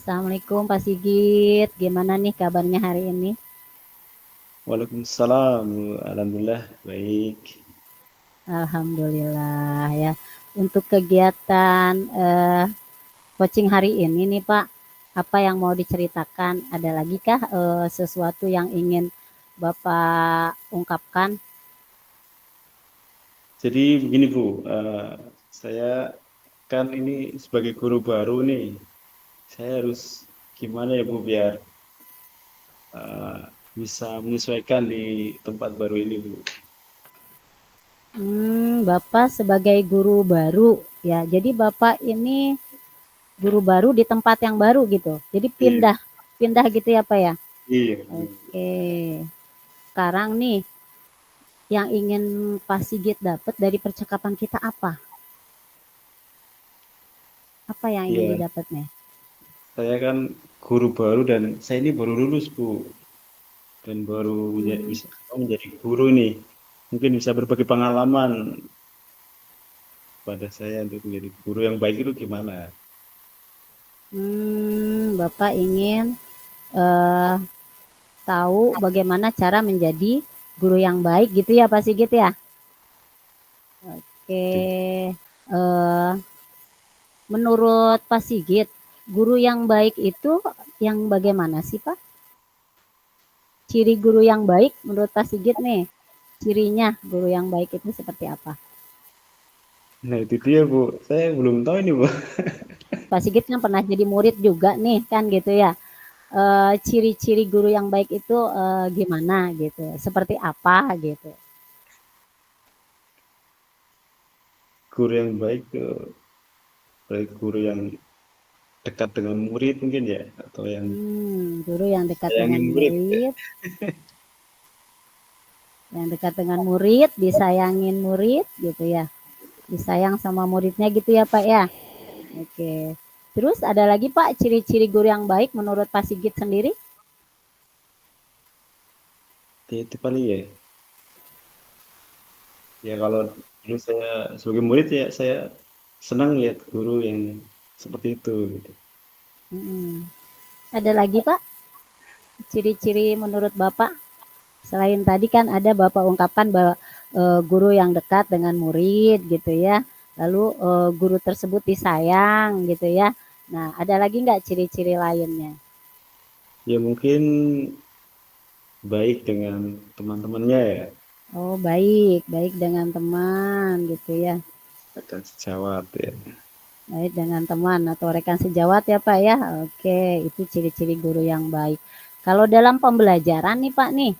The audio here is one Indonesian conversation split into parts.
Assalamualaikum Pak Sigit, gimana nih kabarnya hari ini? Waalaikumsalam. Alhamdulillah baik. Alhamdulillah ya. Untuk kegiatan coaching hari ini nih Pak, apa yang mau diceritakan? Ada lagi kah sesuatu yang ingin Bapak ungkapkan? Jadi begini Bu, saya kan ini sebagai guru baru nih, saya harus gimana ya Bu biar eh, bisa menyesuaikan di tempat baru ini Bu. Bapak sebagai guru baru ya. Jadi Bapak ini guru baru di tempat yang baru gitu. Jadi Iya, pindah, pindah gitu ya Pak ya. iya, Oke. Sekarang nih yang ingin Pak Sigit dapat dari percakapan kita apa? Apa yang ingin iya. didapat nih? Saya kan guru baru dan saya ini baru lulus Bu, dan baru Hmm, bisa menjadi guru nih. Mungkin bisa berbagi pengalaman pada saya untuk menjadi guru yang baik itu gimana? Bapak ingin eh, tahu bagaimana cara menjadi guru yang baik gitu ya Pak Sigit ya? Oke, eh, menurut Pak Sigit, guru yang baik itu yang bagaimana sih Pak? Ciri guru yang baik menurut Pak Sigit nih, cirinya guru yang baik itu seperti apa? Nah itu dia Bu, saya belum tahu ini Bu. Pak Sigit kan pernah jadi murid juga nih kan gitu ya. Ciri-ciri guru yang baik itu gimana gitu? Seperti apa gitu? Guru yang baik baik guru yang dekat dengan murid mungkin ya, atau yang Guru yang dekat dengan sayangin murid ya. murid, yang dekat dengan murid, disayangin murid gitu ya. Disayang sama muridnya gitu ya Pak ya. Oke. Terus ada lagi Pak ciri-ciri guru yang baik menurut Pak Sigit sendiri? Itu paling ya. Ya kalau dulu saya sebagai murid ya saya senang lihat guru yang seperti itu gitu. Hmm. Ada lagi Pak ciri-ciri menurut Bapak? Selain tadi kan ada Bapak ungkapkan bahwa guru yang dekat dengan murid gitu ya. Lalu guru tersebut disayang gitu ya. Nah, ada lagi nggak ciri-ciri lainnya? Ya mungkin baik dengan teman-temannya ya, Oh, baik, baik dengan teman gitu ya. akan sejawat ya. Baik dengan teman atau rekan sejawat ya Pak ya. Oke, itu ciri-ciri guru yang baik. Kalau dalam pembelajaran nih Pak nih,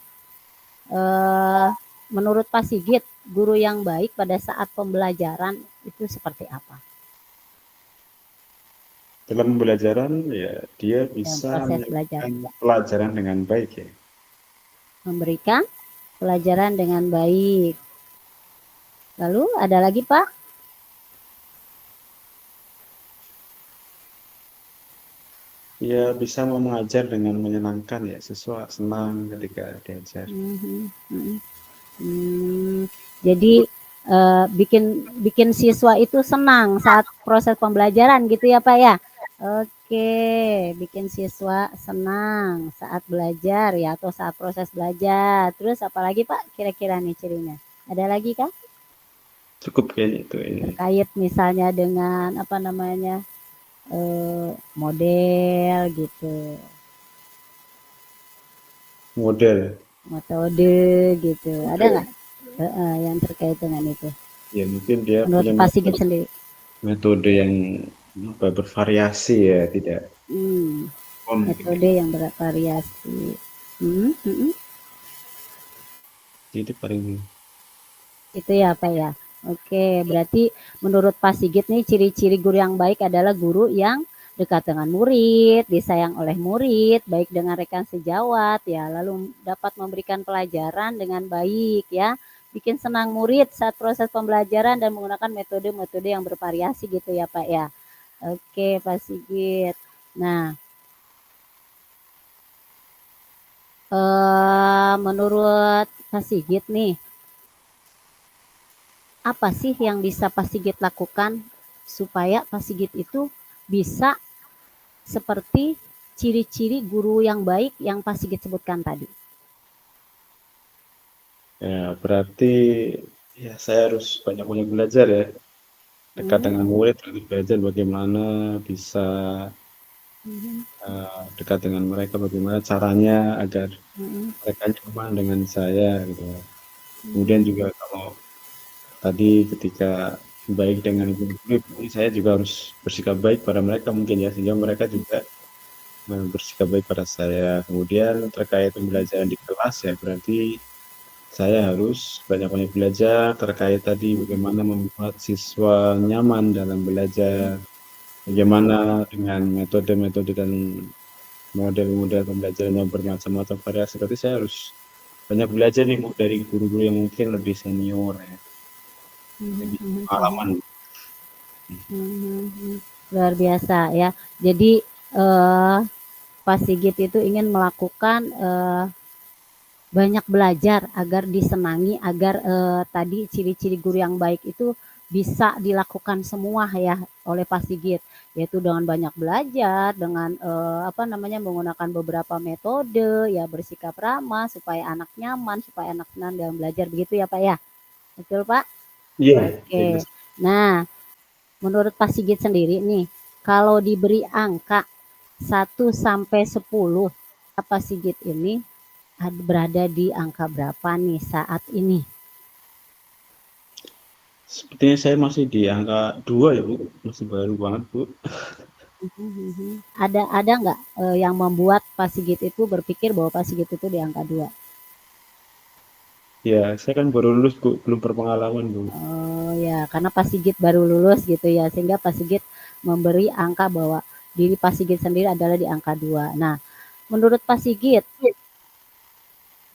eh, menurut Pak Sigit, guru yang baik pada saat pembelajaran itu seperti apa? Dalam pembelajaran ya dia Dalam bisa proses belajar. menyampaikan pelajaran dengan baik ya. Memberikan pelajaran dengan baik. Lalu ada lagi Pak? Ya bisa mengajar dengan menyenangkan ya, siswa senang ketika diajar. Mhm, mhm. Jadi bikin bikin siswa itu senang saat proses pembelajaran gitu ya Pak ya? Oke, bikin siswa senang saat belajar ya atau saat proses belajar. Terus apalagi Pak kira-kira nih cirinya? Ada lagi kah? Cukup kayaknya itu ini. Terkait misalnya dengan apa namanya model gitu, Model. metode gitu. Ada nggak yang terkait dengan itu? Ya mungkin dia Menurut punya Pak Sigit metode, sendiri. metode yang apa, bervariasi ya, tidak Hmm, kon gitu. metode yang bervariasi. Hmm, hmm, hmm. Itu paling Itu ya Pak ya. Oke, berarti menurut Pak Sigit nih ciri-ciri guru yang baik adalah guru yang dekat dengan murid, disayang oleh murid, baik dengan rekan sejawat ya, lalu dapat memberikan pelajaran dengan baik ya, bikin senang murid saat proses pembelajaran dan menggunakan metode-metode yang bervariasi gitu ya Pak ya. Oke, Pak Sigit. Nah, menurut Pak Sigit nih, apa sih yang bisa Pak Sigit lakukan supaya Pak Sigit itu bisa seperti ciri-ciri guru yang baik yang Pak Sigit sebutkan tadi? Ya, berarti ya saya harus banyak-banyak belajar ya. Dekat Mhm, dengan murid, harus belajar bagaimana bisa mhm, dekat dengan mereka, bagaimana caranya agar mhm, mereka nyaman dengan saya gitu. Kemudian mhm, juga kalau tadi ketika baik dengan murid, saya juga harus bersikap baik pada mereka mungkin ya, sehingga mereka juga bersikap baik pada saya. Kemudian terkait pembelajaran di kelas ya, berarti saya harus banyak-banyak belajar terkait tadi bagaimana membuat siswa nyaman dalam belajar, bagaimana dengan metode-metode dan model-model pembelajaran yang bermacam-macam variasi. Berarti saya harus banyak belajar nih Bu, dari guru-guru yang mungkin lebih senior ya, mhm, lebih mhm, mhm, pengalaman. mhm, mhm. Luar biasa ya. Jadi eh, Pak Sigit itu ingin melakukan banyak belajar agar disenangi, agar tadi ciri-ciri guru yang baik itu bisa dilakukan semua ya oleh Pak Sigit, yaitu dengan banyak belajar, dengan apa namanya menggunakan beberapa metode, ya bersikap ramah supaya anak nyaman, supaya anak senang dalam belajar begitu ya Pak ya. Betul Pak? Iya, itu. Oke. Nah, menurut Pak Sigit sendiri nih, kalau diberi angka 1 sampai 10, Pak Sigit ini berada di angka berapa nih saat ini? Sepertinya saya masih di angka 2 ya Bu, masih baru banget Bu. Ada nggak yang membuat Pak Sigit itu berpikir bahwa Pak Sigit itu di angka 2? Ya, saya kan baru lulus Bu, belum berpengalaman Bu. Oh ya, karena Pak Sigit baru lulus gitu ya, sehingga Pak Sigit memberi angka bahwa diri Pak Sigit sendiri adalah di angka 2. Nah, menurut Pak Sigit,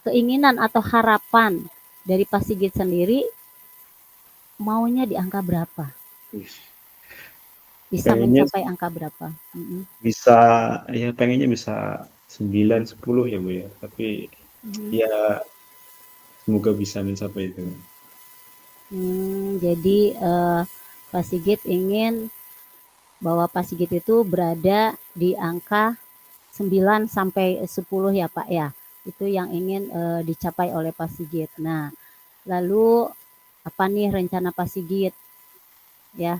keinginan atau harapan dari Pak Sigit sendiri maunya di angka berapa? Bisa Pengennya mencapai angka berapa? Mm-mm. bisa, ya pengennya bisa 9 10 ya Bu ya, tapi ya semoga bisa mencapai itu. Jadi Pak Sigit ingin bahwa Pak Sigit itu berada di angka 9 sampai 10 ya Pak ya. Itu yang ingin dicapai oleh Pak Sigit. Nah, lalu apa nih rencana Pak Sigit ya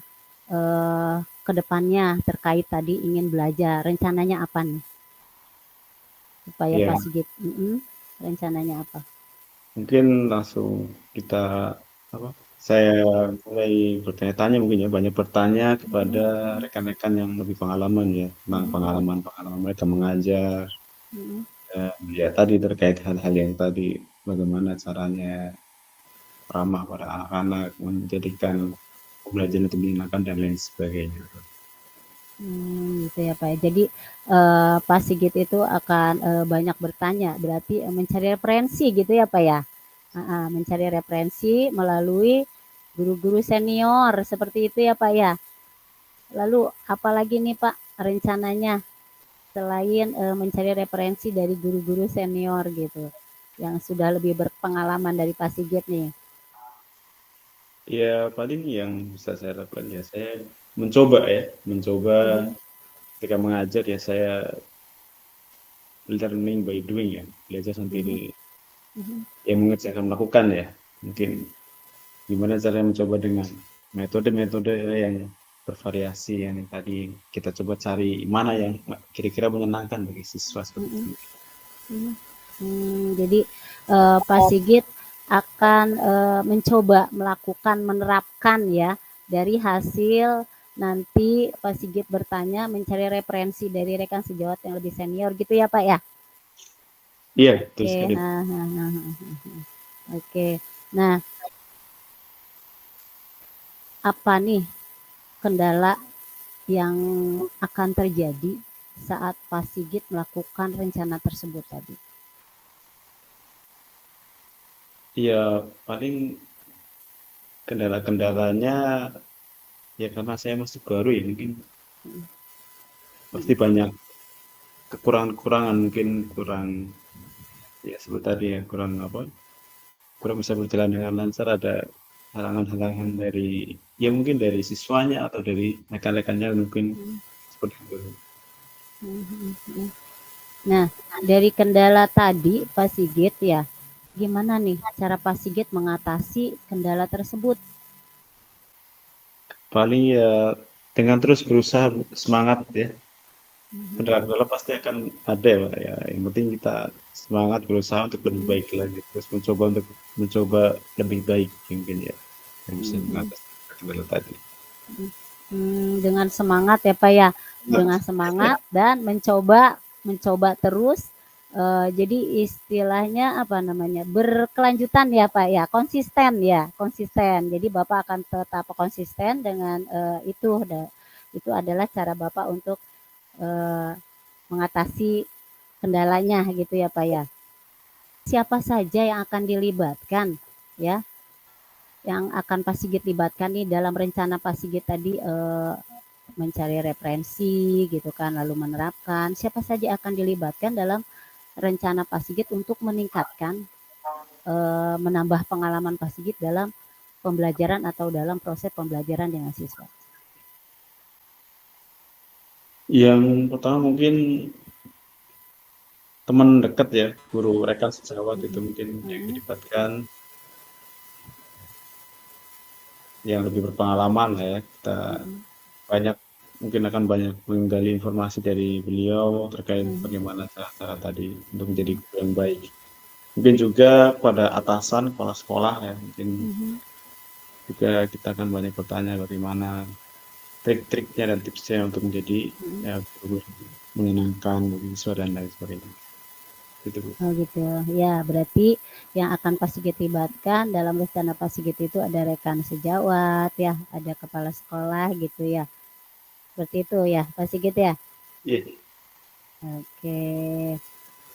ke depannya terkait tadi ingin belajar. Rencananya apa nih? Supaya Ya, Pak Sigit rencananya apa? mungkin langsung kita apa? Saya mulai bertanya-tanya mungkin ya, banyak bertanya kepada rekan-rekan yang lebih pengalaman ya, tentang pengalaman-pengalaman mereka mengajar. Ya tadi terkait hal-hal yang tadi, bagaimana caranya ramah pada anak-anak, menjadikan pembelajaran itu menyenangkan dan lain sebagainya. Gitu ya Pak ya. Jadi Pak Sigit itu akan banyak bertanya, berarti mencari referensi gitu ya Pak ya. Mencari referensi melalui guru-guru senior seperti itu ya Pak ya. Lalu apalagi nih Pak rencananya selain mencari referensi dari guru-guru senior gitu yang sudah lebih berpengalaman dari Pak Sigit nih. Ya paling yang bisa saya lakukan ya saya mencoba ya, mencoba ketika mengajar ya saya learning by doing ya, belajar Mhm, sendiri, mhm, yang mengerjakan melakukan ya. Mungkin gimana cara mencoba dengan metode-metode yang bervariasi yang tadi kita coba cari mana yang kira-kira menyenangkan bagi siswa seperti mhm, itu. mhm. Jadi Pak Sigit akan mencoba melakukan menerapkan ya dari hasil nanti Pak Sigit bertanya mencari referensi dari rekan sejawat yang lebih senior gitu ya Pak ya. Iya, betul Oke, sekali. oke. Nah, apa nih kendala yang akan terjadi saat Pak Sigit melakukan rencana tersebut tadi? Iya, paling kendala-kendalanya ya karena saya masih baru ya mungkin pasti banyak kekurangan-kekurangan mungkin kurang ya seperti tadi ya kurang apa kurang bisa berjalan dengan lancar ada halangan-halangan dari ya mungkin dari siswanya atau dari rekan-rekannya mungkin seperti itu. Mhm, mhm. Nah, dari kendala tadi Pak Sigit ya, gimana nih cara Pak Sigit mengatasi kendala tersebut? Paling ya dengan terus berusaha semangat ya. Mhm, Kendala pasti akan ada ya, Pak, ya. Yang penting kita semangat berusaha untuk lebih mhm, baik lagi, terus mencoba lebih baik mungkin ya, yang bisa mhm, mengatasi kendala tadi. mhm. Dengan semangat ya Pak ya, dengan semangat dan mencoba mencoba terus, jadi istilahnya apa namanya, berkelanjutan ya Pak ya, konsisten ya, konsisten. Jadi Bapak akan tetap konsisten dengan, itu adalah cara Bapak untuk, eee, mengatasi kendalanya gitu ya Pak ya. Siapa saja yang akan dilibatkan ya, yang akan Pak Sigit libatkan nih dalam rencana Pak Sigit tadi, mencari referensi gitu kan, lalu menerapkan, siapa saja akan dilibatkan dalam rencana Pak Sigit untuk meningkatkan, menambah pengalaman Pak Sigit dalam pembelajaran atau dalam proses pembelajaran dengan siswa. Yang pertama mungkin teman dekat ya, guru rekan sejawat itu Mhm, mungkin yang mhm, dilibatkan, yang lebih berpengalaman lah ya. Kita mhm, banyak mungkin akan banyak menggali informasi dari beliau terkait mhm, bagaimana cara-cara tadi untuk menjadi mhm, guru yang baik. Mungkin juga pada atasan kepala sekolah ya, mungkin mhm. juga kita akan banyak bertanya bagaimana trik-triknya dan tipsnya untuk menjadi Mhm. ya, guru menyenangkan bagi siswa dan lain sebagainya. Gitu, Bu. Oh gitu. Ya, berarti yang akan Pak Sigit libatkan dalam rencana Pak Sigit itu ada rekan sejawat ya, ada kepala sekolah gitu ya. Seperti itu ya, Pak Sigit ya. Iya. Oke.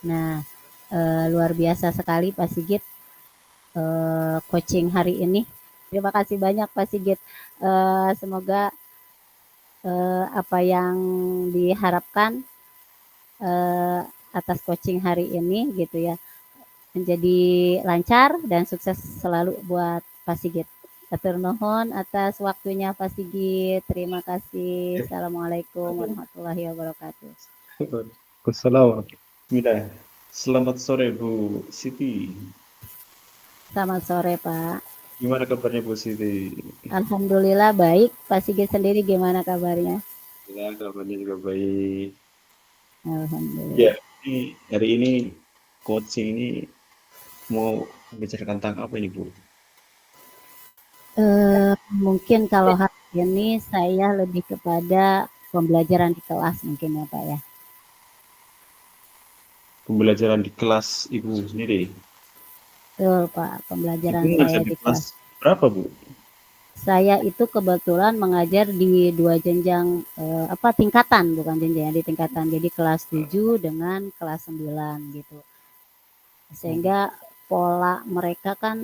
Nah, luar biasa sekali Pak Sigit, coaching hari ini. Terima kasih banyak Pak Sigit. Semoga apa yang diharapkan eh, atas coaching hari ini gitu ya menjadi lancar dan sukses selalu buat Pak Sigit. Atur nuhun atas waktunya Pak Sigit. Terima kasih. Assalamualaikum warahmatullahi wabarakatuh. Waalaikumsalam. Bismillah. Selamat sore Bu Siti. Selamat sore Pak. Gimana kabarnya Bu Siti? Alhamdulillah baik. Pak Sigit sendiri gimana kabarnya? Ya, kabarnya juga baik. Ya, Alhamdulillah. ini hari ini coaching ini mau membicarakan tentang apa ini Bu? Mungkin kalau hari ini saya lebih kepada pembelajaran di kelas mungkin ya Pak ya. Pembelajaran di kelas Ibu sendiri. Betul Pak, Ibu pembelajaran saya ngajar di di kelas kelas. berapa Bu? Saya itu kebetulan mengajar di dua jenjang apa tingkatan bukan jenjang ya, di tingkatan. Jadi kelas 7 dengan kelas 9 gitu. Sehingga pola mereka kan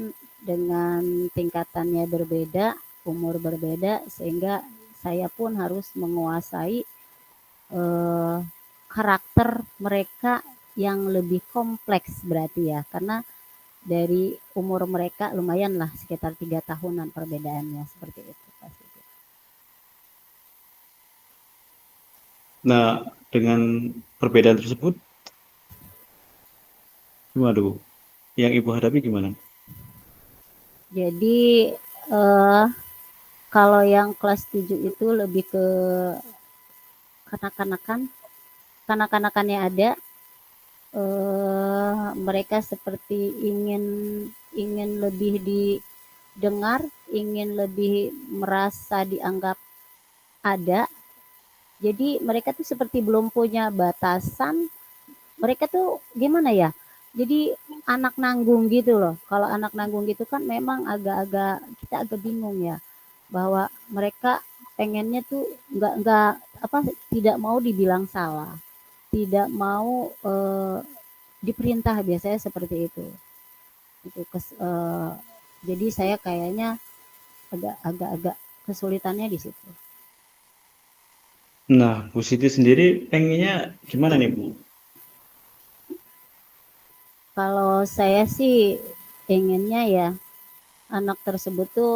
dengan tingkatannya berbeda, umur berbeda sehingga saya pun harus menguasai eh, karakter mereka yang lebih kompleks berarti ya karena dari umur mereka lumayan lah sekitar 3 tahunan perbedaannya seperti itu pasti. Nah, dengan perbedaan tersebut, gimana Bu? Yang Ibu hadapi gimana? Jadi eh, kalau yang kelas 7 itu lebih ke kanak-kanakan, kanak-kanakannya ada, mereka seperti ingin ingin lebih didengar, ingin lebih merasa dianggap ada. Jadi mereka tuh seperti belum punya batasan. Mereka tuh gimana ya? Jadi anak nanggung gitu loh. Kalau anak nanggung gitu kan memang agak-agak kita agak bingung ya bahwa mereka pengennya tuh nggak apa tidak mau dibilang salah, tidak mau diperintah biasanya seperti itu. Itu jadi saya kayaknya agak-agak kesulitannya di situ. Nah, Bu Siti sendiri pengennya gimana nih Bu? Kalau saya sih inginnya ya anak tersebut tuh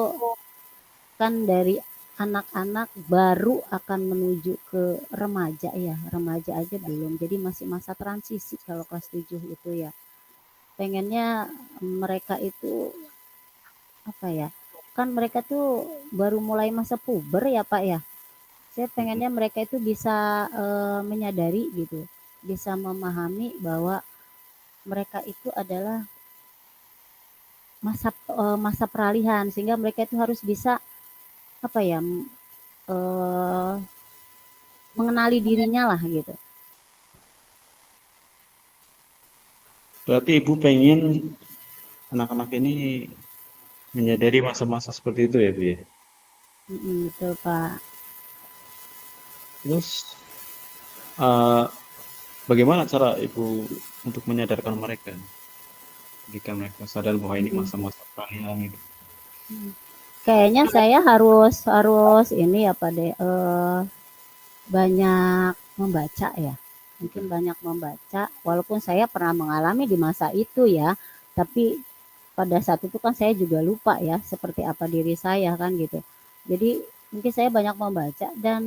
kan dari anak-anak baru akan menuju ke remaja ya, remaja aja belum. Jadi masih masa transisi kalau kelas 7 itu ya. Pengennya mereka itu apa ya? Kan mereka tuh baru mulai masa puber ya, Pak ya. Saya pengennya mereka itu bisa menyadari gitu, bisa memahami bahwa mereka itu adalah masa peralihan sehingga mereka itu harus bisa apa ya eh, mengenali dirinya lah gitu. Berarti ibu pengen anak-anak ini menyadari masa-masa seperti itu ya, Bu ya. Betul Pak. Terus eh, bagaimana cara ibu untuk menyadarkan mereka jika mereka sadar bahwa ini Mm-mm. masa-masa peralihan itu? Kayaknya saya harus harus ini apa deh banyak membaca ya. Mungkin banyak membaca walaupun saya pernah mengalami di masa itu ya. Tapi pada saat itu kan saya juga lupa ya seperti apa diri saya kan gitu. Jadi mungkin saya banyak membaca dan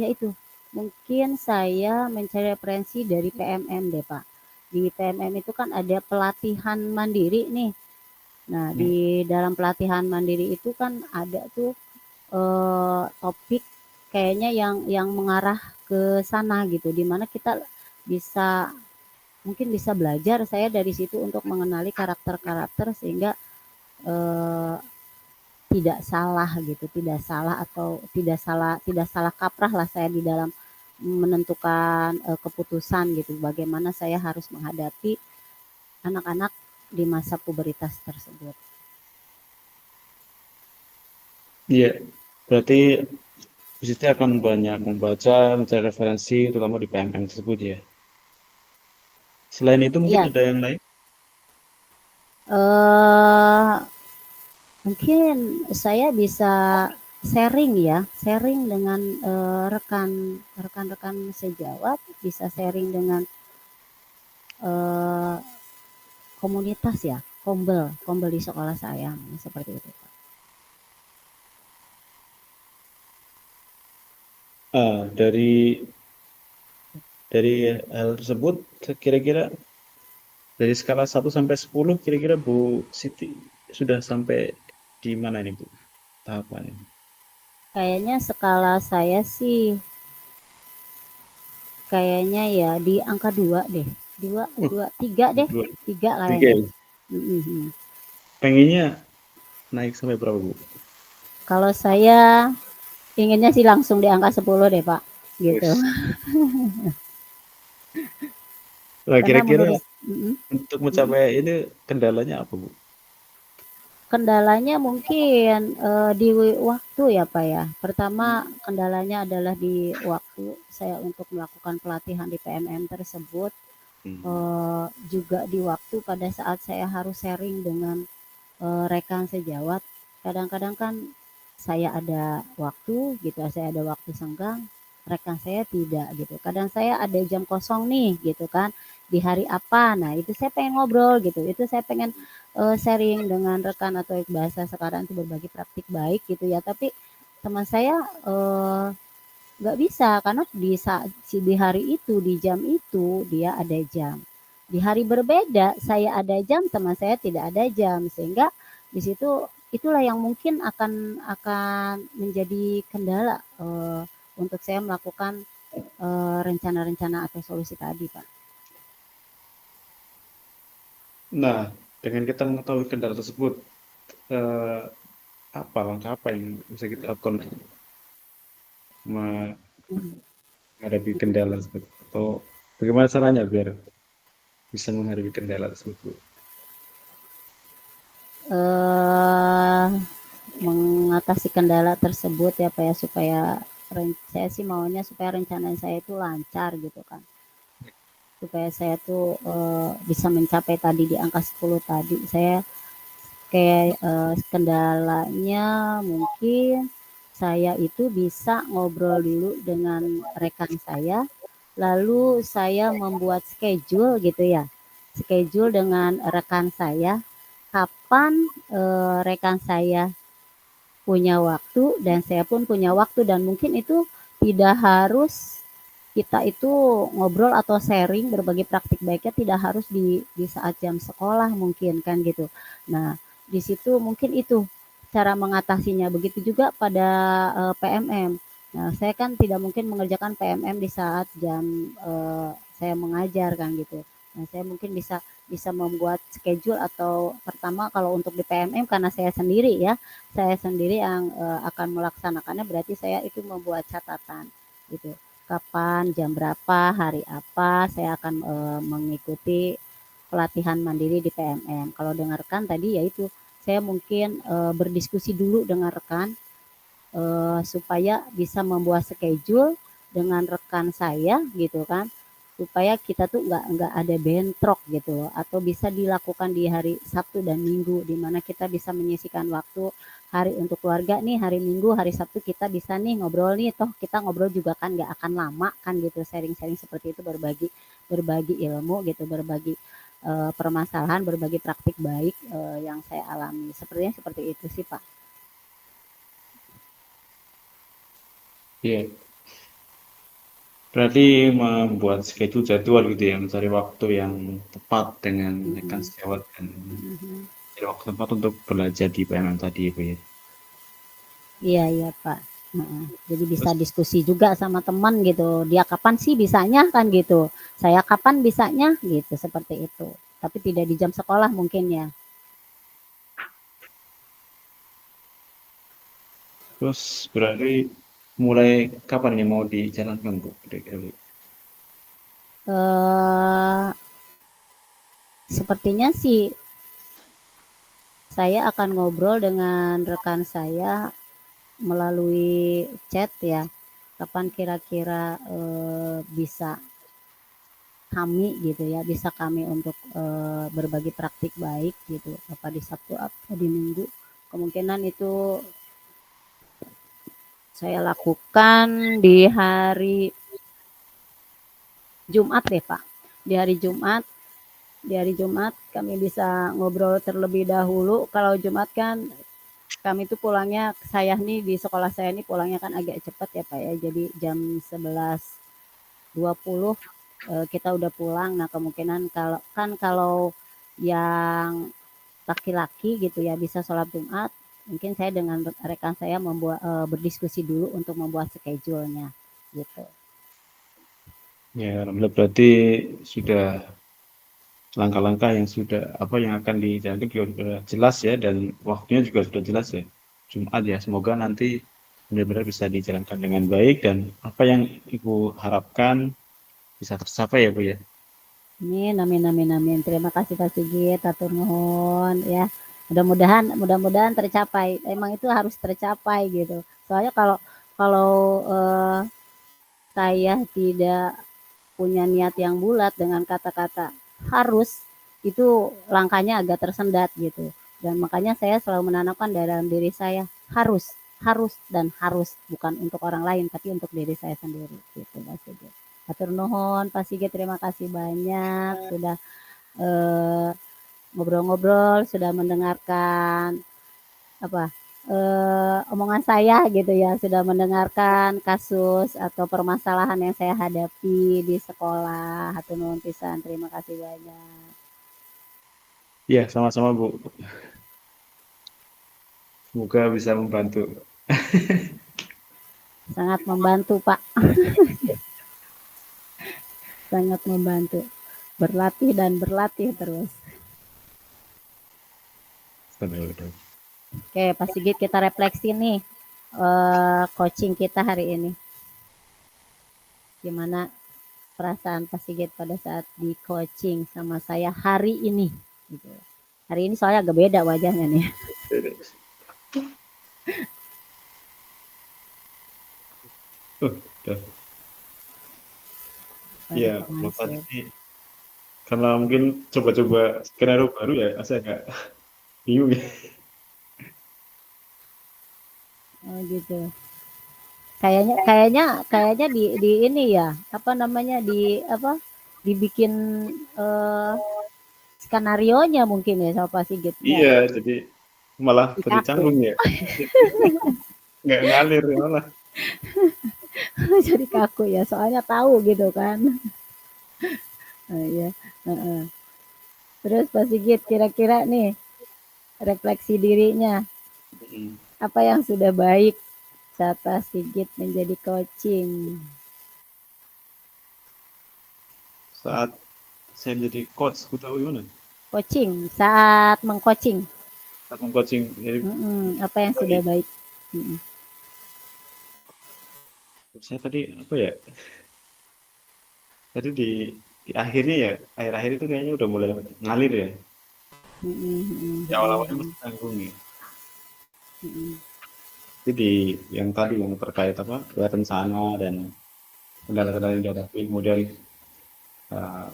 ya itu mungkin saya mencari referensi dari PMM deh Pak. Di PMM itu kan ada pelatihan mandiri nih. Nah Hmm. di dalam pelatihan mandiri itu kan ada tuh topik kayaknya yang mengarah ke sana gitu. Dimana kita bisa mungkin bisa belajar saya dari situ untuk mengenali karakter-karakter sehingga eh, tidak salah gitu, tidak salah atau tidak salah kaprah lah saya di dalam menentukan keputusan gitu. Bagaimana saya harus menghadapi anak-anak di masa pubertas tersebut. Iya, berarti di situ akan banyak membaca, mencari referensi, terutama di PMM tersebut ya. Selain itu mungkin Ya, ada yang lain? eh mungkin saya bisa sharing ya, sharing dengan rekan-rekan sejawat, bisa sharing dengan eh, komunitas ya, kombel, kombel di sekolah saya, seperti itu. Dari hal tersebut, kira-kira dari skala 1 sampai 10, kira-kira Bu Siti sudah sampai di mana ini Bu tahapannya? Kayaknya skala saya sih kayaknya ya di angka 2 deh. Dua, Uh, dua, tiga deh. dua, Tiga tiga kayaknya. ya. Mm-mm. Pengennya naik sampai berapa Bu? Kalau saya inginnya sih langsung di angka 10 deh, Pak. Gitu. Wis. Nah, Karena kira-kira menurut mm-mm, untuk mm-mm. mencapai ini kendalanya apa Bu? Kendalanya mungkin di waktu ya, Pak ya. Pertama, kendalanya adalah di waktu saya untuk melakukan pelatihan di PMM tersebut. Hmm. Juga di waktu pada saat saya harus sharing dengan rekan sejawat. Kadang-kadang kan saya ada waktu gitu, saya ada waktu senggang, rekan saya tidak gitu. Kadang saya ada jam kosong nih gitu kan, di hari apa. Nah, itu saya pengen ngobrol gitu. Itu saya pengen sharing dengan rekan atau bahasa sekarang itu berbagi praktik baik gitu ya. Tapi teman saya nggak bisa karena di saat di hari itu, di jam itu dia ada jam. Di hari berbeda saya ada jam, teman saya tidak ada jam sehingga di situ itulah yang mungkin akan menjadi kendala untuk saya melakukan rencana-rencana atau solusi tadi, Pak. Nah, dengan kita mengetahui kendala tersebut, eh, apa langkah apa yang bisa kita lakukan Mhm. menghadapi kendala tersebut? Atau bagaimana caranya biar bisa menghadapi kendala tersebut, Bu? Eh, mengatasi kendala tersebut ya Pak ya supaya saya sih maunya supaya rencana saya itu lancar gitu kan. Supaya saya tuh bisa mencapai tadi di angka 10 tadi. Saya kayak kendalanya mungkin saya itu bisa ngobrol dulu dengan rekan saya, lalu saya membuat schedule gitu ya. Schedule dengan rekan saya kapan rekan saya punya waktu dan saya pun punya waktu dan mungkin itu tidak harus kita itu ngobrol atau sharing berbagi praktik baiknya tidak harus di saat jam sekolah mungkin kan gitu. Nah, di situ mungkin itu cara mengatasinya. Begitu juga pada PMM. Nah, saya kan tidak mungkin mengerjakan PMM di saat jam saya mengajar kan gitu. Nah, saya mungkin bisa bisa membuat schedule atau pertama kalau untuk di PMM karena saya sendiri yang akan melaksanakannya berarti saya itu membuat catatan gitu kapan, jam berapa, hari apa saya akan mengikuti pelatihan mandiri di PMM. Kalau dengarkan tadi yaitu saya mungkin berdiskusi dulu dengan rekan supaya bisa membuat schedule dengan rekan saya gitu kan supaya kita tuh nggak ada bentrok gitu loh atau bisa dilakukan di hari Sabtu dan Minggu di mana kita bisa menyisikan waktu hari untuk keluarga nih hari Minggu hari Sabtu kita bisa nih ngobrol nih toh kita ngobrol juga kan nggak akan lama kan gitu sharing-sharing seperti itu berbagi berbagi ilmu gitu berbagi permasalahan berbagi praktik baik yang saya alami sepertinya seperti itu sih Pak. Iya, berarti membuat schedule jadwal gitu ya, mencari waktu yang tepat dengan Mm rekan -mm. sejawat dan Mm -mm. mencari waktu tepat untuk belajar di PMM tadi, Bu ya. Iya iya Pak. Heeh. Jadi bisa Terus, diskusi juga sama teman gitu. Dia kapan sih bisanya kan gitu. Saya kapan bisanya gitu seperti itu. Tapi tidak di jam sekolah mungkin ya. terus berarti mulai kapan nih mau dijalankan, Bu? Kira-kira, Bu? Eh sepertinya sih saya akan ngobrol dengan rekan saya melalui chat ya. Kapan kira-kira bisa kami gitu ya, bisa kami untuk berbagi praktik baik gitu. Apa di Sabtu, apa di Minggu. Kemungkinan itu saya lakukan di hari Jumat deh Pak. Di hari Jumat, di hari Jumat kami bisa ngobrol terlebih dahulu. Kalau Jumat kan kami tuh pulangnya saya nih di sekolah saya nih pulangnya kan agak cepat ya Pak ya. Jadi jam 11.20 kita udah pulang. Nah, kemungkinan kalau yang laki-laki gitu ya bisa sholat Jumat, mungkin saya dengan rekan saya membuat berdiskusi dulu untuk membuat schedule-nya gitu. Ya, alhamdulillah berarti sudah langkah-langkah yang sudah apa yang akan dijalankan juga sudah jelas ya dan waktunya juga sudah jelas ya. Jumat ya, semoga nanti benar-benar bisa dijalankan dengan baik dan apa yang Ibu harapkan bisa tercapai ya, Bu ya. Amin, amin, amin, amin. Terima kasih Pak Sigit, atur nuhun ya. Mudah-mudahan tercapai. Emang itu harus tercapai gitu. Soalnya kalau kalau eh, saya tidak punya niat yang bulat dengan kata-kata harus itu langkahnya agak tersendat gitu. Dan makanya saya selalu menanamkan dalam diri saya harus, harus dan harus bukan untuk orang lain tapi untuk diri saya sendiri gitu Pak Sigit. Atur nuhun Pak Sigit, terima kasih banyak sudah eh, ngobrol-ngobrol, sudah mendengarkan apa omongan saya gitu ya, sudah mendengarkan kasus atau permasalahan yang saya hadapi di sekolah. Hatur nuhun pisan, terima kasih banyak. Iya, sama-sama Bu. Semoga bisa membantu. Sangat membantu, Pak. Sangat membantu. Berlatih dan berlatih terus. Benar-benar. Oke, Pak Sigit kita refleksi nih coaching kita hari ini. Gimana perasaan Pak Sigit pada saat di coaching sama saya hari ini? Gitu. Hari ini soalnya agak beda wajahnya nih. Oh, udah. Baru Ya, kalau tadi masuk. sih karena mungkin coba-coba skenario baru ya, saya agak bingung ya. Oh gitu. Kayaknya kayaknya kayaknya di ini ya, apa namanya di apa dibikin eh, skenario nya mungkin ya sama Pak Sigit. Enggak. Iya, jadi malah Jadi jadi kaku. canggung ya. Nggak ngalir ya malah. Jadi kaku ya, soalnya tahu gitu kan. Oh, iya. Heeh. Terus Pak Sigit kira-kira nih refleksi dirinya, Mm. apa yang sudah baik saat Pak Sigit menjadi coaching? Saat saya menjadi coach, aku tahu gimana. Coaching, saat mengcoaching. Saat coaching, jadi Apa yang sudah baik. baik? Mm-mm. Saya tadi apa ya? Tadi di akhirnya ya, akhir-akhir itu kayaknya udah mulai ngalir ya. Ya awal-awalnya Mm-mm. masih canggung ya. Mm-mm. Jadi yang tadi yang terkait apa, ya, rencana dan kendala-kendala yang dihadapi, kemudian eh,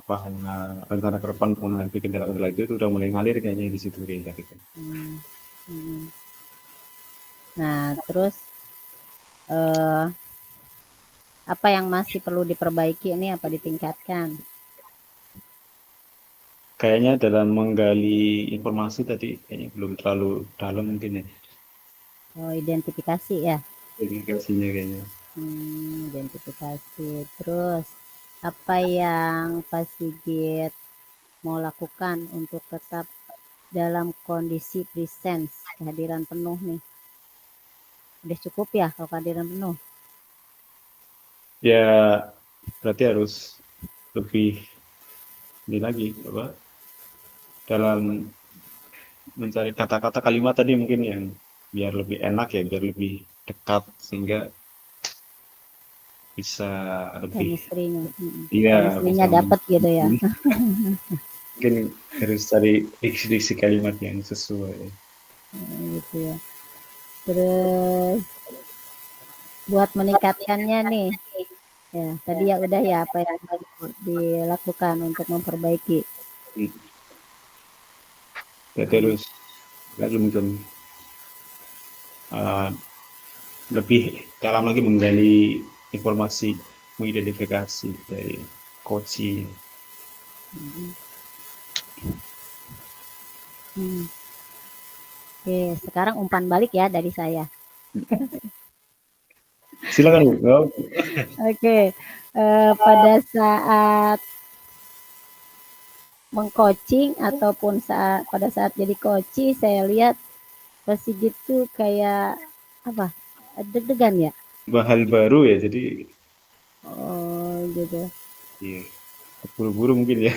apa rencana ke depan menghadapi kendala-kendala itu udah mulai ngalir kayaknya di situ kayaknya gitu. Mm. Mm. Nah, terus eh, apa yang masih perlu diperbaiki ini apa ditingkatkan? Kayaknya dalam menggali informasi tadi kayaknya belum terlalu dalam mungkin ya Oh, identifikasi ya. komunikasinya kayaknya. Identifikasi. Terus apa yang Pak Sigit mau lakukan untuk tetap dalam kondisi presence, kehadiran penuh nih? Udah cukup ya kalau kehadiran penuh? Ya berarti harus lebih ini lagi apa dalam mencari kata-kata kalimat tadi mungkin yang biar lebih enak ya, biar lebih dekat sehingga bisa lebih Chemistry-nya. iya Chemistry-nya bisa dapat gitu ya. mungkin harus cari diksi-diksi kalimat yang sesuai. Gitu ya. Terus buat meningkatkannya nih, ya tadi ya udah ya apa yang dilakukan untuk memperbaiki. Jadi harus mungkin uh, lebih dalam lagi menggali informasi, mengidentifikasi dari coaching. Hmm. Oke, sekarang umpan balik ya dari saya. Silakan Bu. Oh, Oke, pada saat mengcoaching ataupun pada saat jadi coach, saya lihat Pak Sigit tuh kayak apa? Deg-degan ya? hal baru ya, jadi Oh, gitu. ya, buru-buru mungkin ya.